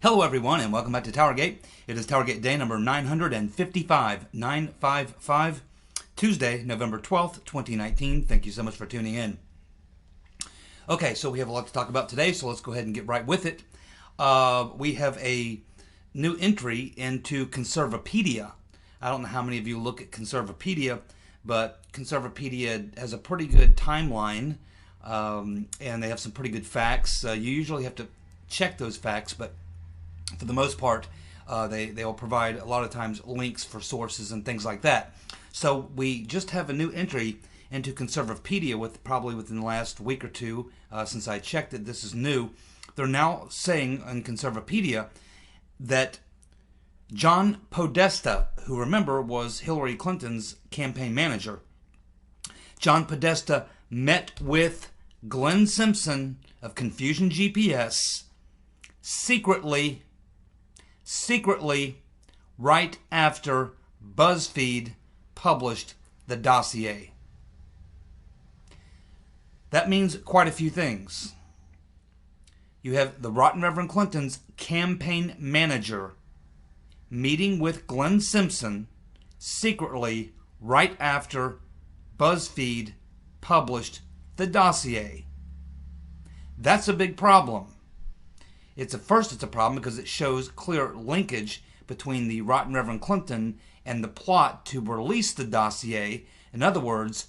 Hello everyone and welcome back to TowerGate. It is TowerGate day number 955, Tuesday, November 12th, 2019. Thank you so much for tuning in. Okay, so we have a lot to talk about today, so let's go ahead and get right with it. We have a new entry into Conservapedia. I don't know how many of you look at Conservapedia, but Conservapedia has a pretty good timeline, and they have some pretty good facts. You usually have to check those facts, but for the most part, they'll provide a lot of times links for sources and things like that. So we just have a new entry into Conservapedia probably within the last week or two since I checked it. This is new. They're now saying in Conservapedia that John Podesta, who remember was Hillary Clinton's campaign manager, John Podesta met with Glenn Simpson of Confusion GPS secretly right after BuzzFeed published the dossier. That means quite a few things. You have the Rotten Reverend Clinton's campaign manager meeting with Glenn Simpson secretly right after BuzzFeed published the dossier. That's a big problem. It's a problem because it shows clear linkage between the Rotten Reverend Clinton and the plot to release the dossier. In other words,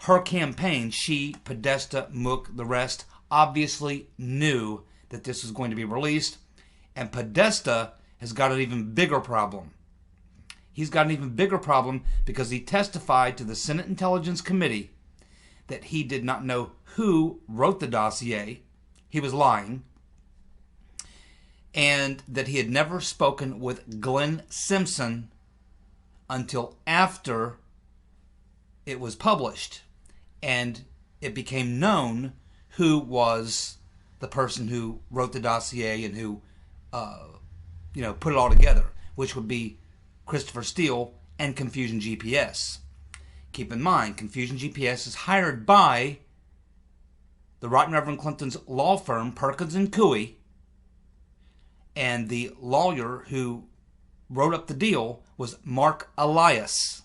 her campaign, she, Podesta, Mook, the rest, obviously knew that this was going to be released. And Podesta has got an even bigger problem. He's got an even bigger problem because he testified to the Senate Intelligence Committee that he did not know who wrote the dossier. He was lying. And that he had never spoken with Glenn Simpson until after it was published. And it became known who was the person who wrote the dossier and who, put it all together, which would be Christopher Steele and Confusion GPS. Keep in mind, Confusion GPS is hired by the Rotten Reverend Clinton's law firm, Perkins and Coup, and the lawyer who wrote up the deal was Mark Elias.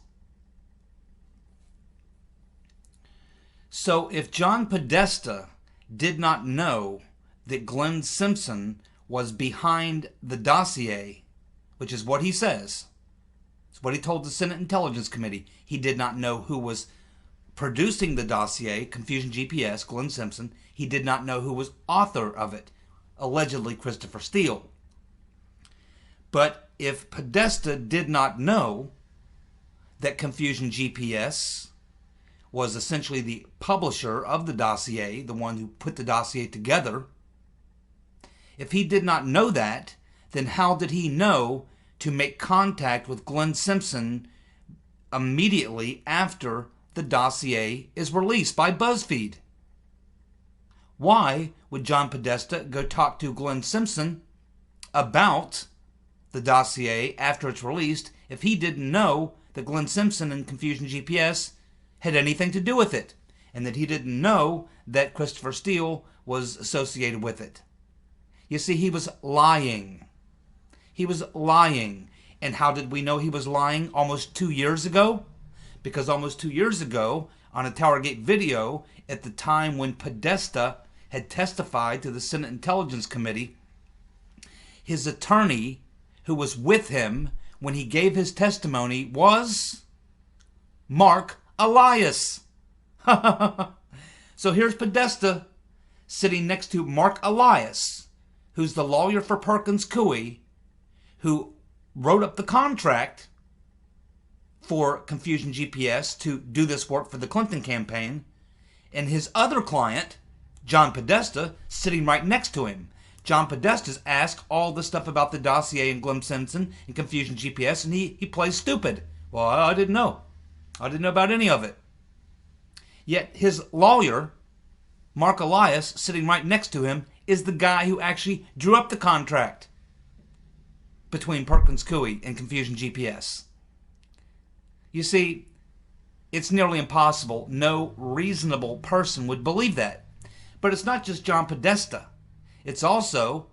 So if John Podesta did not know that Glenn Simpson was behind the dossier, which is what he says, it's what he told the Senate Intelligence Committee, he did not know who was producing the dossier, Confusion GPS, Glenn Simpson. He did not know who was author of it, allegedly Christopher Steele. But if Podesta did not know that Confusion GPS was essentially the publisher of the dossier, the one who put the dossier together, if he did not know that, then how did he know to make contact with Glenn Simpson immediately after the dossier is released by BuzzFeed? Why would John Podesta go talk to Glenn Simpson about the dossier after it's released if he didn't know that Glenn Simpson and Confusion GPS had anything to do with it, and that he didn't know that Christopher Steele was associated with it? You see, he was lying. He was lying. And how did we know he was lying almost 2 years ago? Because almost 2 years ago, on a TowerGate video, at the time when Podesta had testified to the Senate Intelligence Committee, his attorney who was with him when he gave his testimony was Mark Elias. So here's Podesta sitting next to Mark Elias, who's the lawyer for Perkins Coie, who wrote up the contract for Confusion GPS to do this work for the Clinton campaign, and his other client, John Podesta, sitting right next to him. John Podesta's asked all the stuff about the dossier and Glenn Simpson and Confusion GPS, and he plays stupid. Well, I didn't know. I didn't know about any of it. Yet his lawyer, Mark Elias, sitting right next to him, is the guy who actually drew up the contract between Perkins Coie and Confusion GPS. You see, it's nearly impossible. No reasonable person would believe that. But it's not just John Podesta. It's also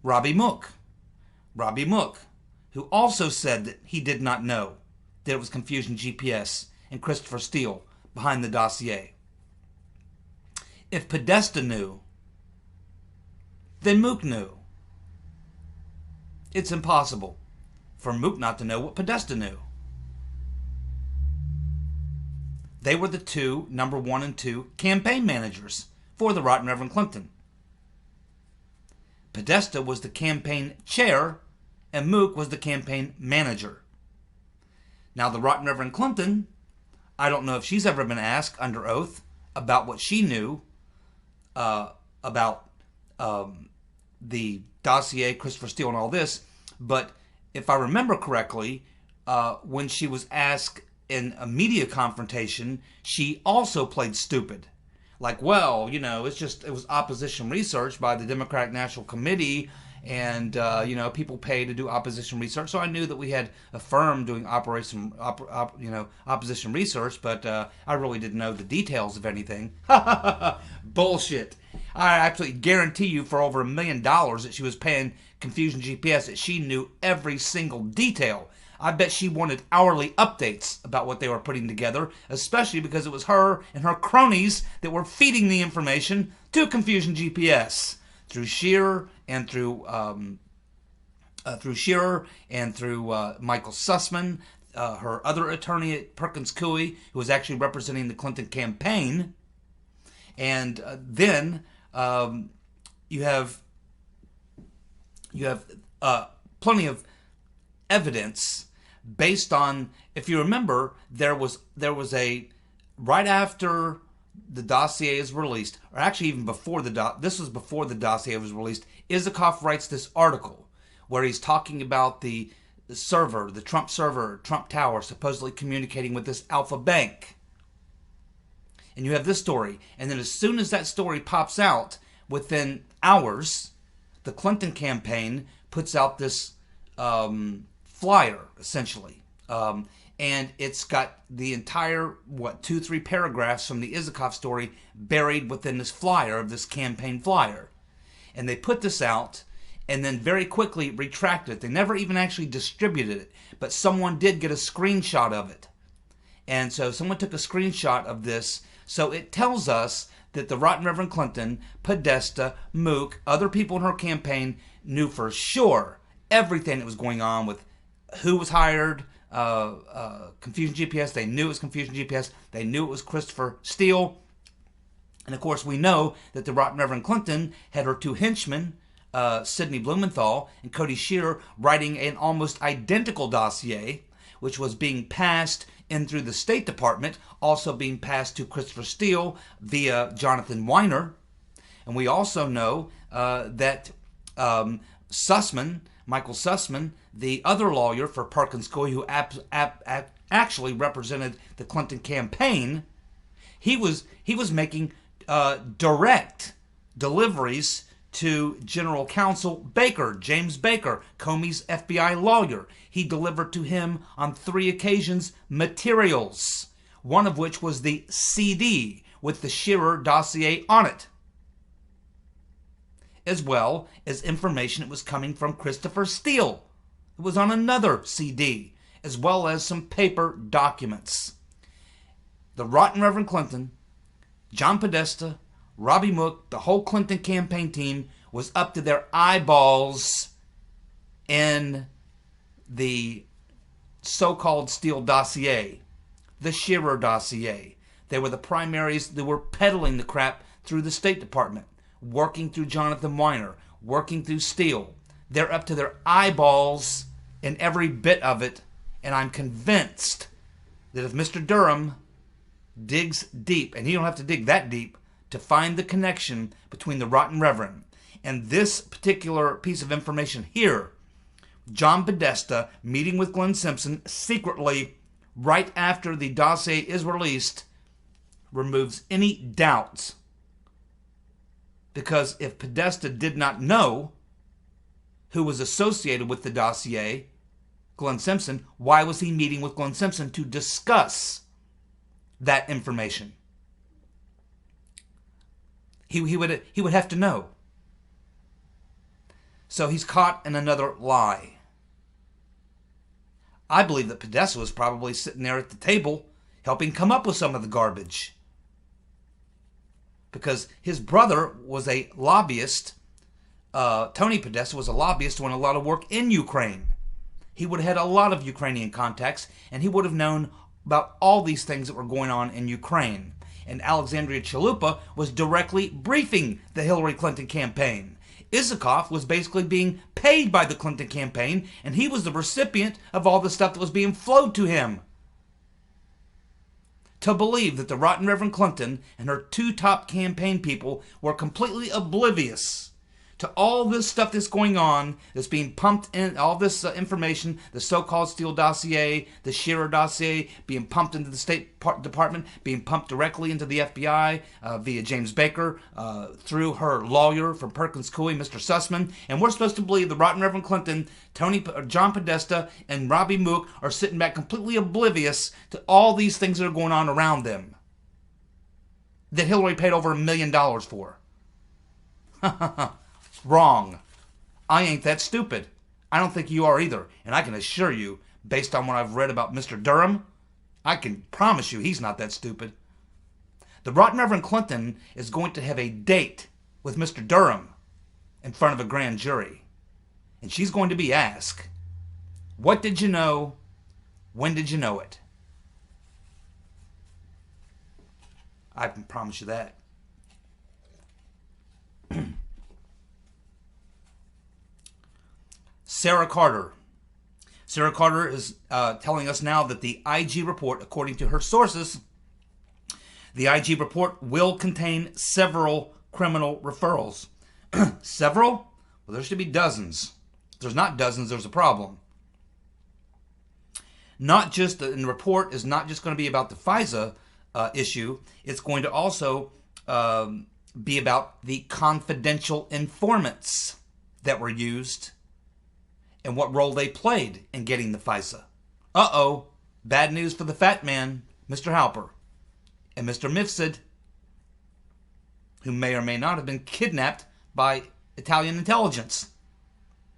Robbie Mook. Robbie Mook, who also said that he did not know that it was Confusion GPS and Christopher Steele behind the dossier. If Podesta knew, then Mook knew. It's impossible for Mook not to know what Podesta knew. They were the two, number 1 and 2, campaign managers for the Right Reverend Clinton. Podesta was the campaign chair, and Mook was the campaign manager. Now, the Right Reverend Clinton, I don't know if she's ever been asked under oath about what she knew about the dossier, Christopher Steele, and all this, but if I remember correctly, when she was asked in a media confrontation, she also played stupid. Like, well, you know, it was opposition research by the Democratic National Committee, and you know, people pay to do opposition research. So I knew that we had a firm doing opposition research, but I really didn't know the details of anything. Bullshit. I absolutely guarantee you for over $1 million that she was paying Confusion GPS that she knew every single detail. I bet she wanted hourly updates about what they were putting together, especially because it was her and her cronies that were feeding the information to Confusion GPS through Shearer and through Michael Sussman, her other attorney at Perkins Coie, who was actually representing the Clinton campaign, and then you have plenty of evidence based on, if you remember, there was a, right after the dossier is released, or actually even before this was before the dossier was released, Isikoff writes this article where he's talking about the Trump server, Trump Tower, supposedly communicating with this Alpha Bank. And you have this story, and then as soon as that story pops out, within hours, the Clinton campaign puts out this flyer, essentially. And it's got the entire, 2-3 paragraphs from the Isikoff story buried within this flyer, of this campaign flyer. And they put this out, and then very quickly retracted it. They never even actually distributed it, but someone did get a screenshot of it. And so someone took a screenshot of this, so it tells us that the Right Reverend Clinton, Podesta, Mook, other people in her campaign knew for sure everything that was going on with who was hired, Confusion GPS. They knew it was Confusion GPS. They knew it was Christopher Steele. And of course, we know that the Right Reverend Clinton had her two henchmen, Sidney Blumenthal and Cody Shearer, writing an almost identical dossier, which was being passed in through the State Department, also being passed to Christopher Steele via Jonathan Weiner. And we also know that Sussman, Michael Sussman, the other lawyer for Perkins Coie, who actually represented the Clinton campaign, he was making direct deliveries to General Counsel Baker, James Baker, Comey's FBI lawyer. He delivered to him on 3 occasions materials, one of which was the CD with the Shearer dossier on it, as well as information that was coming from Christopher Steele. It was on another CD, as well as some paper documents. The Rotten Reverend Clinton, John Podesta, Robbie Mook, the whole Clinton campaign team was up to their eyeballs in the so-called Steele dossier, the Shearer dossier. They were the primaries that were peddling the crap through the State Department, working through Jonathan Weiner, working through Steele. They're up to their eyeballs in every bit of it, and I'm convinced that if Mr. Durham digs deep, and he don't have to dig that deep to find the connection between the Rotten Reverend and this particular piece of information here, John Podesta meeting with Glenn Simpson secretly right after the dossier is released, removes any doubts. Because if Podesta did not know who was associated with the dossier, Glenn Simpson, why was he meeting with Glenn Simpson to discuss that information? He would have to know. So he's caught in another lie. I believe that Podesta was probably sitting there at the table helping come up with some of the garbage. Because his brother was a lobbyist. Tony Podesta was a lobbyist doing a lot of work in Ukraine. He would have had a lot of Ukrainian contacts, and he would have known about all these things that were going on in Ukraine. And Alexandria Chalupa was directly briefing the Hillary Clinton campaign. Isikoff was basically being paid by the Clinton campaign, and he was the recipient of all the stuff that was being flowed to him. To believe that the rotten Reverend Clinton and her two top campaign people were completely oblivious to all this stuff that's going on, that's being pumped in, all this information, the so-called Steele dossier, the Shearer dossier, being pumped into the State Department, being pumped directly into the FBI via James Baker, through her lawyer from Perkins Coie, Mr. Sussman. And we're supposed to believe the rotten Reverend Clinton, John Podesta, and Robbie Mook are sitting back completely oblivious to all these things that are going on around them that Hillary paid over $1 million for. Wrong. I ain't that stupid. I don't think you are either. And I can assure you, based on what I've read about Mr. Durham, I can promise you he's not that stupid. The rotten Reverend Clinton is going to have a date with Mr. Durham in front of a grand jury. And she's going to be asked, what did you know? When did you know it? I can promise you that. Sarah Carter. Sarah Carter is telling us now that the IG report, according to her sources, the IG report will contain several criminal referrals. Several? Well, there should be dozens. If there's not dozens, there's a problem. Not just, the report is not just going to be about the FISA issue. It's going to also be about the confidential informants that were used and what role they played in getting the FISA. Uh-oh, bad news for the fat man, Mr. Halper, and Mr. Mifsud, who may or may not have been kidnapped by Italian intelligence.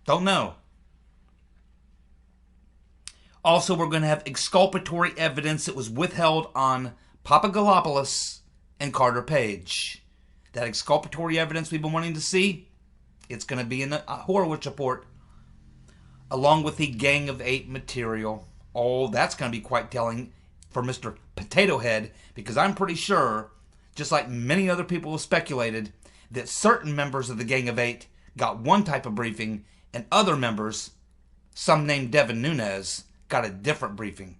Don't know. Also, we're going to have exculpatory evidence that was withheld on Papagalopoulos and Carter Page. That exculpatory evidence we've been wanting to see, it's going to be in the Horowitz report, along with the Gang of Eight material. Oh, that's going to be quite telling for Mr. Potato Head, because I'm pretty sure, just like many other people have speculated, that certain members of the Gang of Eight got one type of briefing, and other members, some named Devin Nunes, got a different briefing.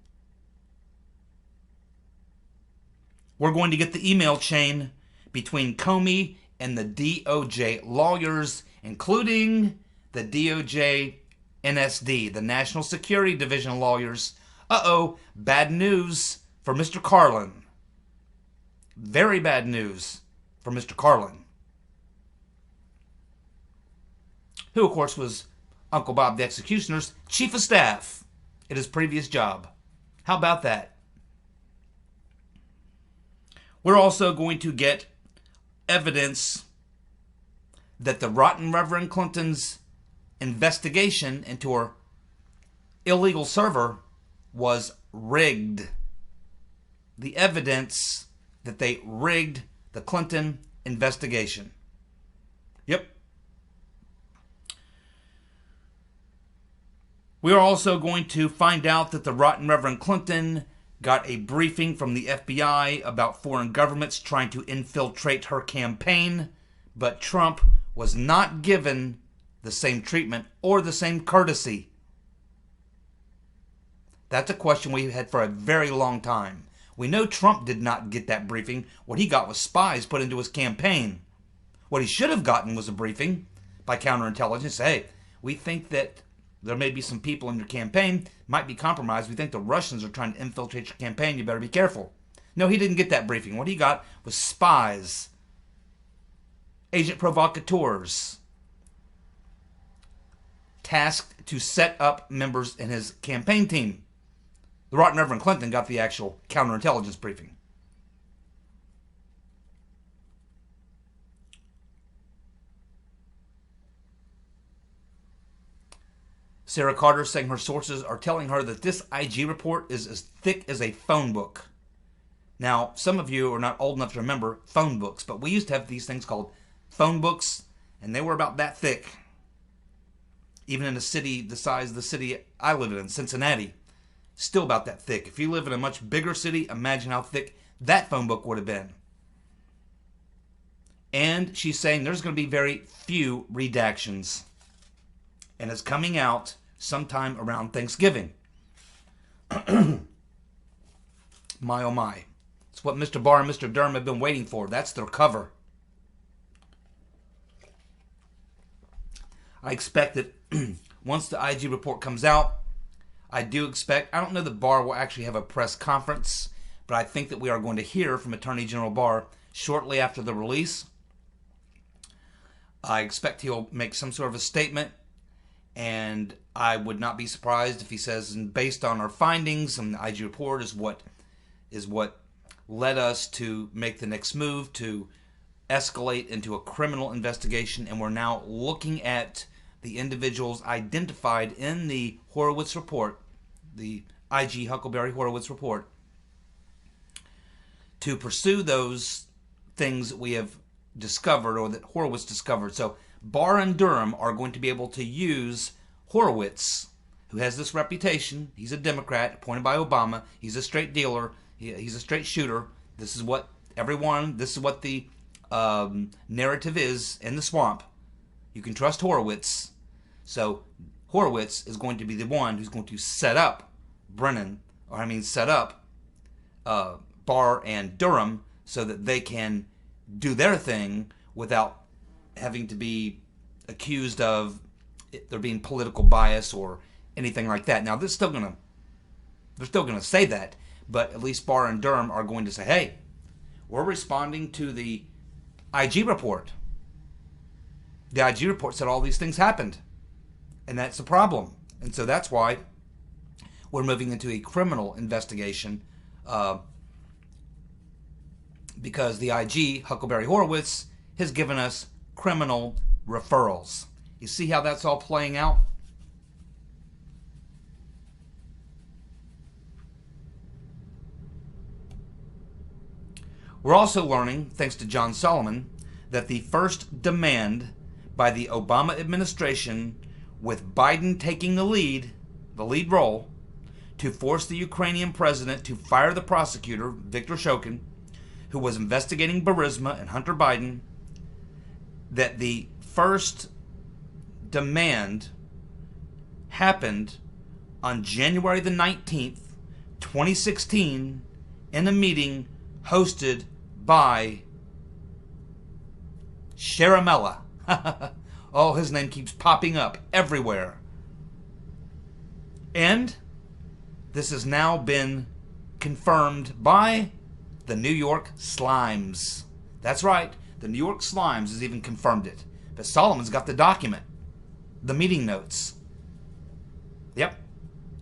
We're going to get the email chain between Comey and the DOJ lawyers, including the DOJ NSD, the National Security Division lawyers. Uh-oh, bad news for Mr. Carlin. Very bad news for Mr. Carlin, who, of course, was Uncle Bob the Executioner's chief of staff at his previous job. How about that? We're also going to get evidence that the rotten Reverend Clinton's investigation into her illegal server was rigged. The evidence that they rigged the Clinton investigation. Yep. We are also going to find out that the rotten Reverend Clinton got a briefing from the FBI about foreign governments trying to infiltrate her campaign, but Trump was not given the same treatment or the same courtesy. That's a question we've had for a very long time. We know Trump did not get that briefing. What he got was spies put into his campaign. What he should have gotten was a briefing by counterintelligence. Hey, we think that there may be some people in your campaign, might be compromised. We think the Russians are trying to infiltrate your campaign. You better be careful. No, he didn't get that briefing. What he got was spies, agent provocateurs, tasked to set up members in his campaign team. The rotten Reverend Clinton got the actual counterintelligence briefing. Sarah Carter saying her sources are telling her that this IG report is as thick as a phone book. Now, some of you are not old enough to remember phone books, but we used to have these things called phone books, and they were about that thick. Even in a city the size of the city I live in, Cincinnati, still about that thick. If you live in a much bigger city, imagine how thick that phone book would have been. And she's saying there's going to be very few redactions. And it's coming out sometime around Thanksgiving. My oh my. It's what Mr. Barr and Mr. Durham have been waiting for. That's their cover. I expect that once the IG report comes out, I don't know that Barr will actually have a press conference, but I think that we are going to hear from Attorney General Barr shortly after the release. I expect he'll make some sort of a statement, and I would not be surprised if he says, and based on our findings, and the IG report is what led us to make the next move to escalate into a criminal investigation, and we're now looking at the individuals identified in the Horowitz report, the IG Huckleberry Horowitz report, to pursue those things that we have discovered or that Horowitz discovered. So Barr and Durham are going to be able to use Horowitz, who has this reputation. He's a Democrat appointed by Obama. He's a straight dealer. He's a straight shooter. This is what the narrative is in the swamp. You can trust Horowitz. So Horowitz is going to be the one who's going to set up Barr and Durham so that they can do their thing without having to be accused of there being political bias or anything like that. Now, they're still going to say that, but at least Barr and Durham are going to say, hey, we're responding to the IG report. The IG report said all these things happened, and that's a problem. And so that's why we're moving into a criminal investigation, because the IG, Huckleberry Horowitz, has given us criminal referrals. You see how that's all playing out? We're also learning, thanks to John Solomon, that the first demand by the Obama administration, with Biden taking the lead role, to force the Ukrainian president to fire the prosecutor, Viktor Shokin, who was investigating Burisma and Hunter Biden, that the first demand happened on January the 19th, 2016, in a meeting hosted by Sharamella. Oh, his name keeps popping up everywhere. And this has now been confirmed by the New York Slimes. That's right, the New York Slimes has even confirmed it. But Solomon's got the document, the meeting notes. Yep,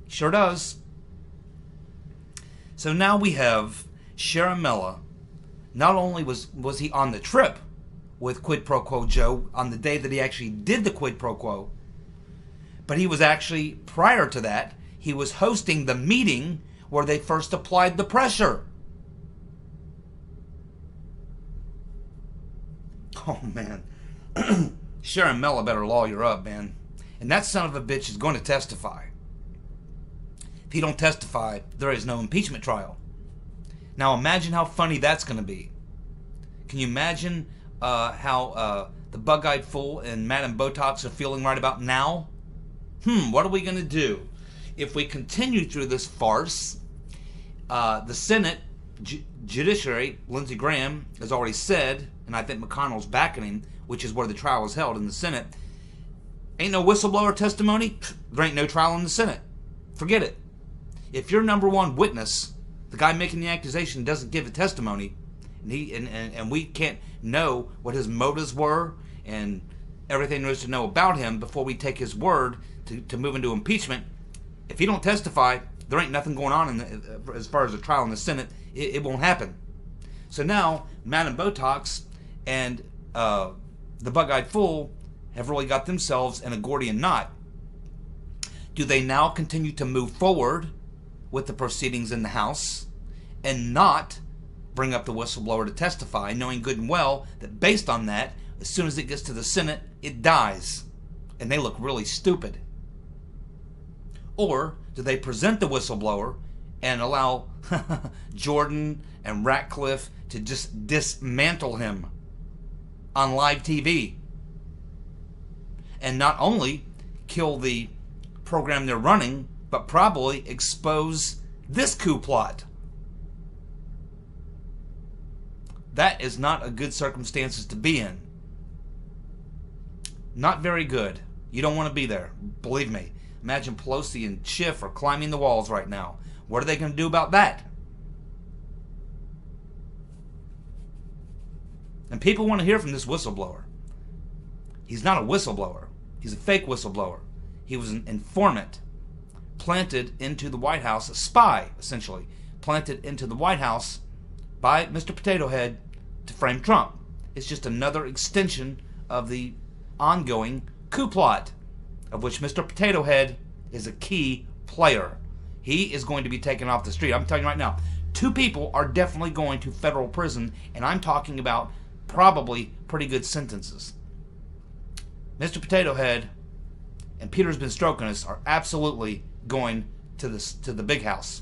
sure does. So now we have Sharamella. Not only was he on the trip with Quid Pro Quo Joe on the day that he actually did the Quid Pro Quo, but he was actually, prior to that, he was hosting the meeting where they first applied the pressure. Oh, man. Sharamella better lawyer up, man. And that son of a bitch is going to testify. If he don't testify, there is no impeachment trial. Now imagine how funny that's going to be. Can you imagine how the bug-eyed fool and Madame Botox are feeling right about now? What are we going to do? If we continue through this farce, the Senate Judiciary, Lindsey Graham, has already said, and I think McConnell's backing him, which is where the trial is held in the Senate, ain't no whistleblower testimony, there ain't no trial in the Senate. Forget it. If your number one witness, the guy making the accusation, doesn't give a testimony, and we can't know what his motives were and everything there is to know about him before we take his word to move into impeachment, if he don't testify, there ain't nothing going on as far as a trial in the Senate. It won't happen. So now, Madame Botox and the bug-eyed fool have really got themselves in a Gordian knot. Do they now continue to move forward with the proceedings in the House and not bring up the whistleblower to testify, knowing good and well that based on that, as soon as it gets to the Senate, it dies, and they look really stupid? Or do they present the whistleblower and allow Jordan and Ratcliffe to just dismantle him on live TV? And not only kill the program they're running, but probably expose this coup plot. That is not a good circumstances to be in. Not very good. You don't want to be there. Believe me. Imagine Pelosi and Schiff are climbing the walls right now. What are they going to do about that? And people want to hear from this whistleblower. He's not a whistleblower. He's a fake whistleblower. He was an informant planted into the White House, a spy, essentially, planted into the White House by Mr. Potato Head to frame Trump. It's just another extension of the ongoing coup plot, of which Mr. Potato Head is a key player. He is going to be taken off the street. I'm telling you right now, 2 people are definitely going to federal prison, and I'm talking about probably pretty good sentences. Mr. Potato Head and Peter's been stroking us are absolutely going to the big house.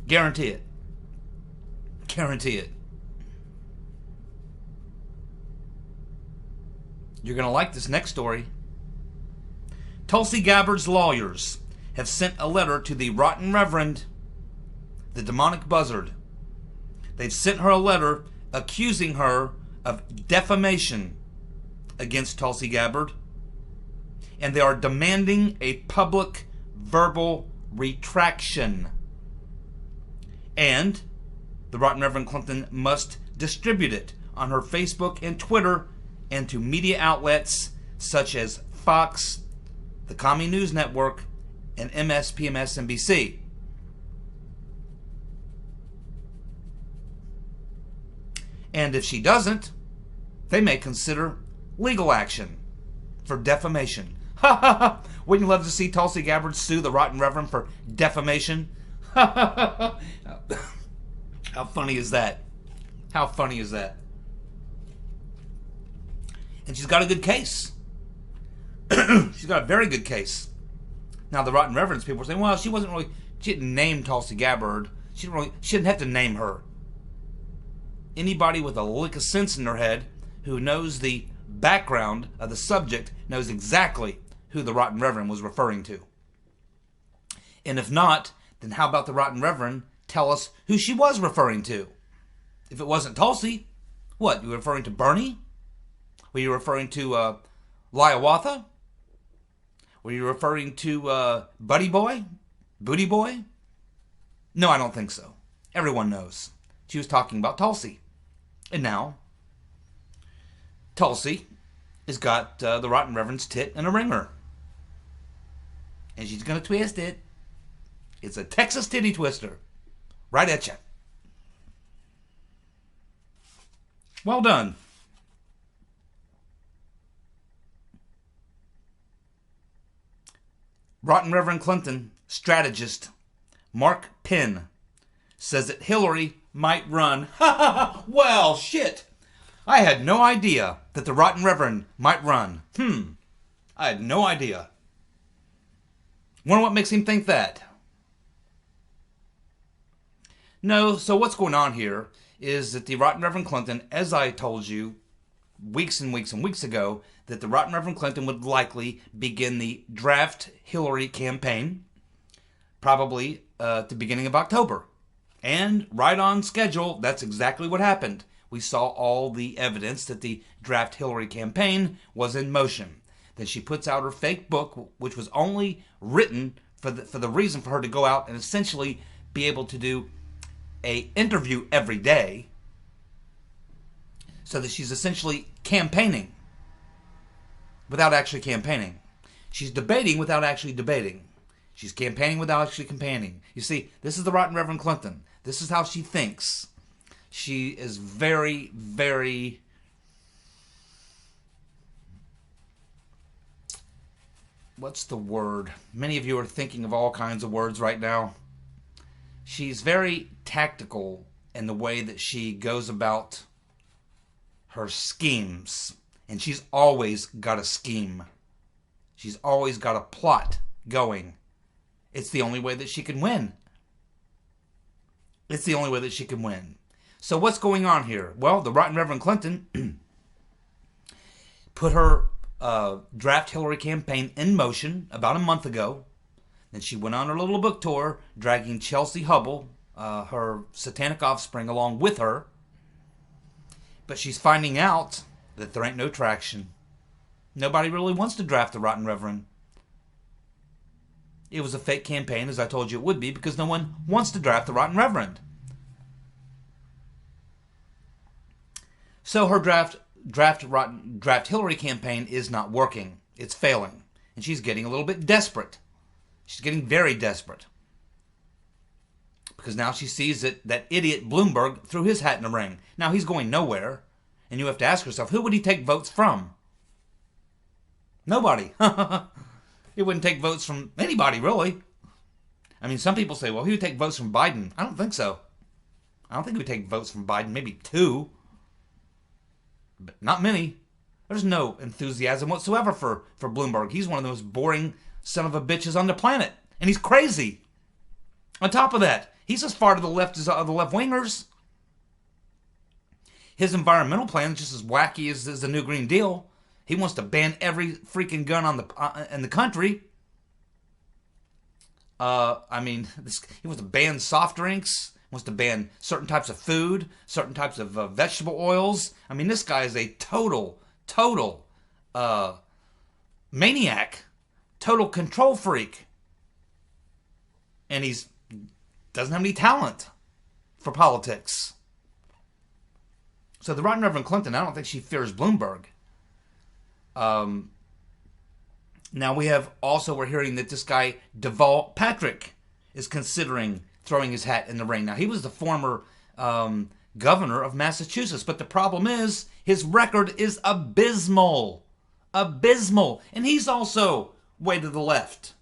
Guarantee it. Guarantee it. You're going to like this next story. Tulsi Gabbard's lawyers have sent a letter to the rotten reverend, the demonic buzzard. They've sent her a letter accusing her of defamation against Tulsi Gabbard, and they are demanding a public verbal retraction. And the Rotten Reverend Clinton must distribute it on her Facebook and Twitter and to media outlets such as Fox, the Commie News Network, and MSNBC. And if she doesn't, they may consider legal action for defamation. Wouldn't you love to see Tulsi Gabbard sue the Rotten Reverend for defamation? How funny is that? How funny is that? And she's got a good case. She's got a very good case. Now the Rotten Reverends people are saying, well, she didn't name Tulsi Gabbard. She didn't have to name her. Anybody with a lick of sense in their head who knows the background of the subject knows exactly who the Rotten Reverend was referring to. And if not, then how about the Rotten Reverend tell us who she was referring to? If it wasn't Tulsi, what? You were referring to Bernie? Were you referring to Liawatha? Were you referring to Buddy Boy? Booty Boy? No, I don't think so. Everyone knows. She was talking about Tulsi. And now, Tulsi has got the Rotten Reverend's tit in a ringer. And she's going to twist it. It's a Texas titty twister. Right at you. Well done. Rotten Reverend Clinton strategist Mark Penn says that Hillary might run. Well, shit. I had no idea that the Rotten Reverend might run. I had no idea. Wonder what makes him think that. No, so what's going on here is that the Rotten Reverend Clinton, as I told you weeks and weeks and weeks ago, that the Rotten Reverend Clinton would likely begin the draft Hillary campaign, probably at the beginning of October. And right on schedule, that's exactly what happened. We saw all the evidence that the draft Hillary campaign was in motion. Then she puts out her fake book, which was only written for the reason for her to go out and essentially be able to do an interview every day, so that she's essentially campaigning without actually campaigning. She's debating without actually debating. She's campaigning without actually campaigning. You see, this is the Rotten Reverend Clinton. This is how she thinks. She is very, very... what's the word? Many of you are thinking of all kinds of words right now. She's very tactical in the way that she goes about her schemes. And she's always got a scheme. She's always got a plot going. It's the only way that she can win. It's the only way that she can win. So what's going on here? Well, the Right Reverend Clinton put her draft Hillary campaign in motion about a month ago. Then she went on her little book tour, dragging Chelsea Hubble, her satanic offspring, along with her. But she's finding out that there ain't no traction. Nobody really wants to draft the Rotten Reverend. It was a fake campaign, as I told you it would be, because no one wants to draft the Rotten Reverend. So her draft Hillary campaign is not working. It's failing. And she's getting a little bit desperate. She's getting very desperate. Because now she sees that idiot Bloomberg threw his hat in the ring. Now he's going nowhere. And you have to ask yourself, who would he take votes from? Nobody. He wouldn't take votes from anybody, really. I mean, some people say, well, he would take votes from Biden. I don't think so. I don't think he would take votes from Biden. Maybe 2. But not many. There's no enthusiasm whatsoever for Bloomberg. He's one of the most boring son of a bitches on the planet. And he's crazy. On top of that, he's as far to the left as the left-wingers. His environmental plan is just as wacky as the New Green Deal. He wants to ban every freaking gun in the country. He wants to ban soft drinks. Wants to ban certain types of food, certain types of vegetable oils. I mean, this guy is a total maniac, total control freak. And he doesn't have any talent for politics. So the Right Reverend Clinton, I don't think she fears Bloomberg. Now we're hearing that this guy, Deval Patrick, is considering throwing his hat in the ring. Now, he was the former governor of Massachusetts, but the problem is his record is abysmal. Abysmal. And he's also way to the left.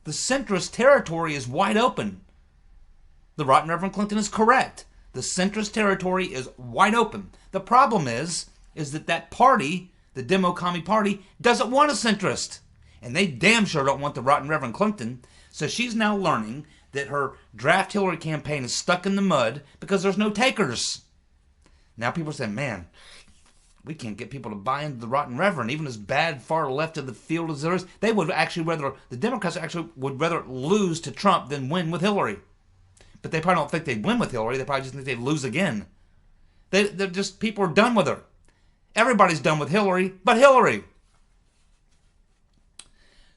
The centrist territory is wide open. The Right Reverend Clinton is correct. The centrist territory is wide open. The problem is that party, the Demo-Commie Party, doesn't want a centrist. And they damn sure don't want the Right Reverend Clinton. So she's now learning that her draft Hillary campaign is stuck in the mud because there's no takers. Now people are saying, man, we can't get people to buy into the Rotten Reverend, even as bad far left of the field as there is. They would actually the Democrats actually would rather lose to Trump than win with Hillary. But they probably don't think they'd win with Hillary. They probably just think they'd lose again. They're just, people are done with her. Everybody's done with Hillary, but Hillary.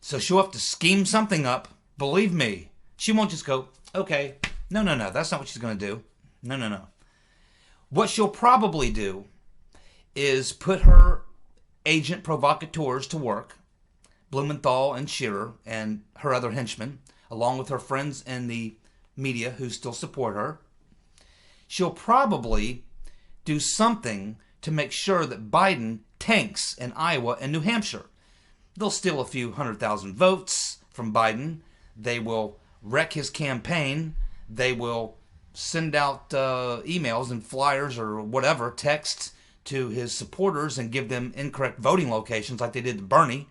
So she'll have to scheme something up. Believe me. She won't just go, okay, no. That's not what she's going to do. No. What she'll probably do is put her agent provocateurs to work, Blumenthal and Shearer and her other henchmen, along with her friends in the media who still support her. She'll probably do something to make sure that Biden tanks in Iowa and New Hampshire. They'll steal a few 100,000 votes from Biden. They will wreck his campaign. They will send out emails and flyers or whatever, texts to his supporters and give them incorrect voting locations like they did to Bernie.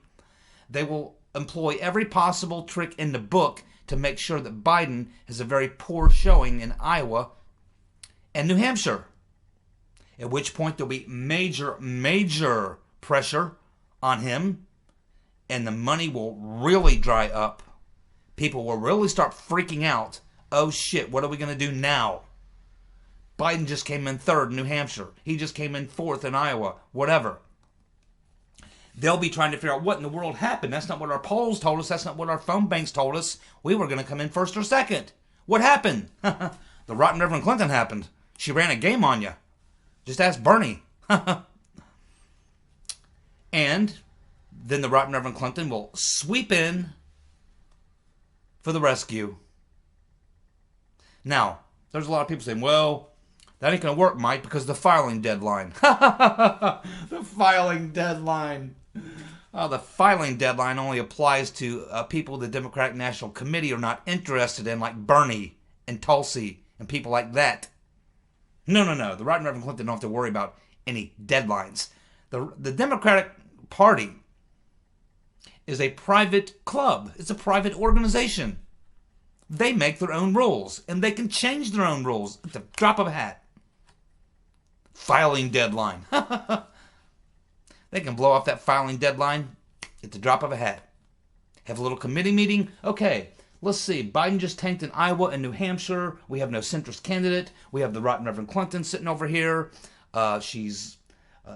They will employ every possible trick in the book to make sure that Biden has a very poor showing in Iowa and New Hampshire. At which point there'll be major pressure on him, and the money will really dry up. People will really start freaking out. Oh shit, what are we going to do now? Biden just came in 3rd in New Hampshire. He just came in 4th in Iowa. Whatever. They'll be trying to figure out what in the world happened. That's not what our polls told us. That's not what our phone banks told us. We were going to come in 1st or 2nd. What happened? The Rotten Reverend Clinton happened. She ran a game on you. Just ask Bernie. And then the Rotten Reverend Clinton will sweep in for the rescue. Now, there's a lot of people saying, well, that ain't going to work, Mike, because of the filing deadline. The filing deadline. The filing deadline only applies to people the Democratic National Committee are not interested in, like Bernie and Tulsi and people like that. No. The Right Reverend Clinton don't have to worry about any deadlines. The Democratic Party is a private club. It's a private organization. They make their own rules, and they can change their own rules at the drop of a hat. Filing deadline. They can blow off that filing deadline at the drop of a hat. Have a little committee meeting. Okay, let's see. Biden just tanked in Iowa and New Hampshire. We have no centrist candidate. We have the Right Reverend Clinton sitting over here. She's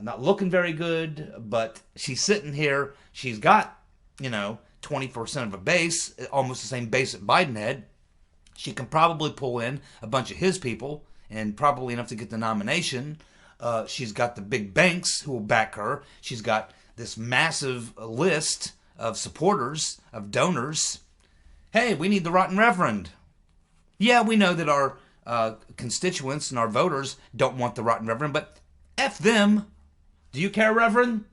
not looking very good, but she's sitting here. She's got, 20% of a base, almost the same base that Biden had. She can probably pull in a bunch of his people, and probably enough to get the nomination. She's got the big banks who will back her. She's got this massive list of supporters, of donors. Hey, we need the Rotten Reverend. Yeah, we know that our constituents and our voters don't want the Rotten Reverend, but F them. Do you care, Reverend?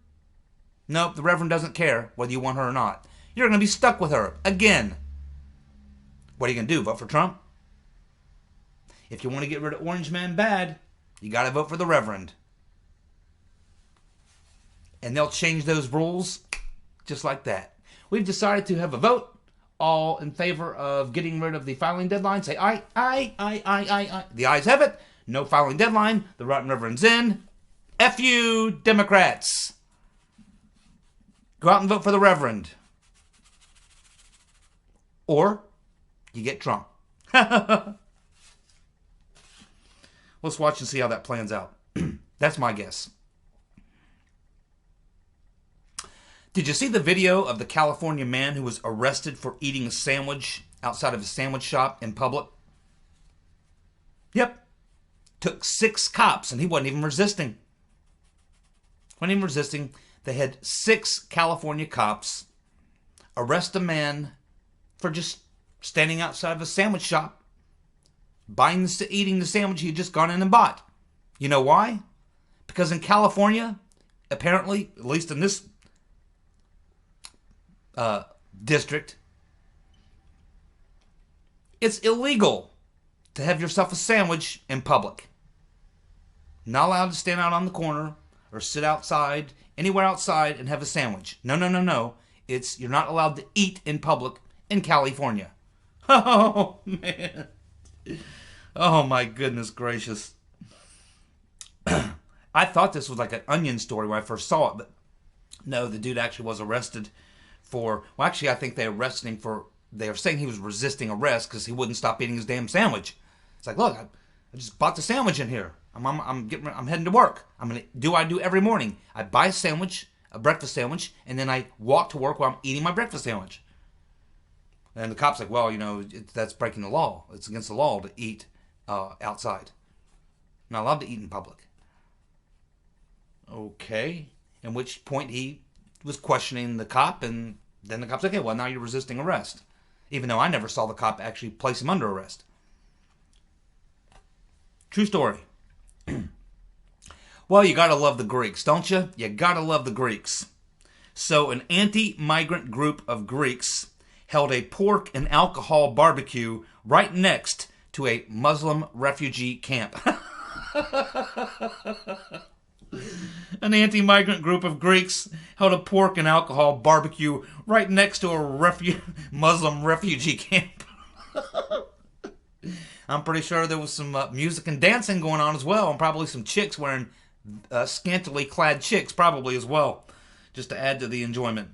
Nope, the Reverend doesn't care whether you want her or not. You're going to be stuck with her again. What are you going to do, vote for Trump? If you want to get rid of Orange Man bad, you got to vote for the Reverend. And they'll change those rules just like that. We've decided to have a vote. All in favor of getting rid of the filing deadline, say aye, aye, aye, aye, aye, aye. The ayes have it. No filing deadline. The Rotten Reverend's in. F you, Democrats. Go out and vote for the Reverend. Or you get Trump. Let's watch and see how that plans out. That's my guess. Did you see the video of the California man who was arrested for eating a sandwich outside of a sandwich shop in public? Yep. Took 6 cops, and he wasn't even resisting. They had 6 California cops arrest a man for just standing outside of a sandwich shop, eating the sandwich he had just gone in and bought. You know why? Because in California, apparently, at least in this district, it's illegal to have yourself a sandwich in public. Not allowed to stand out on the corner or sit outside, anywhere outside, and have a sandwich. No. You're not allowed to eat in public in California. Oh, man. Oh, my goodness gracious. I thought this was like an Onion story when I first saw it, but no, the dude actually was arrested for, well, actually, I think they arrested him for, they were saying he was resisting arrest because he wouldn't stop eating his damn sandwich. It's like, look, I just bought the sandwich in here. I'm heading to work. I do every morning. I buy a sandwich, a breakfast sandwich, and then I walk to work while I'm eating my breakfast sandwich. And the cop's like, well, that's breaking the law. It's against the law to eat outside. Not allowed to eat in public. Okay. At which point he was questioning the cop, and then the cop's like, okay, well, now you're resisting arrest. Even though I never saw the cop actually place him under arrest. True story. Well, you gotta love the Greeks, don't you? You gotta love the Greeks. So an anti-migrant group of Greeks held a pork and alcohol barbecue right next to a Muslim refugee camp. An anti-migrant group of Greeks held a pork and alcohol barbecue right next to a Muslim refugee camp. I'm pretty sure there was some music and dancing going on as well, and probably some chicks wearing scantily clad chicks probably as well, just to add to the enjoyment.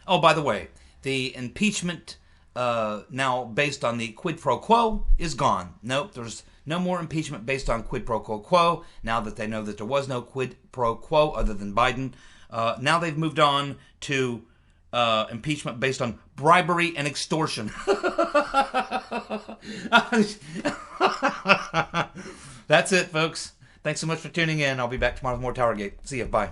Oh, by the way, the impeachment now based on the quid pro quo is gone. Nope, there's no more impeachment based on quid pro quo now that they know that there was no quid pro quo other than Biden. Now they've moved on to impeachment based on bribery and extortion. That's it, folks. Thanks so much for tuning in. I'll be back tomorrow with more TowerGate. See ya. Bye.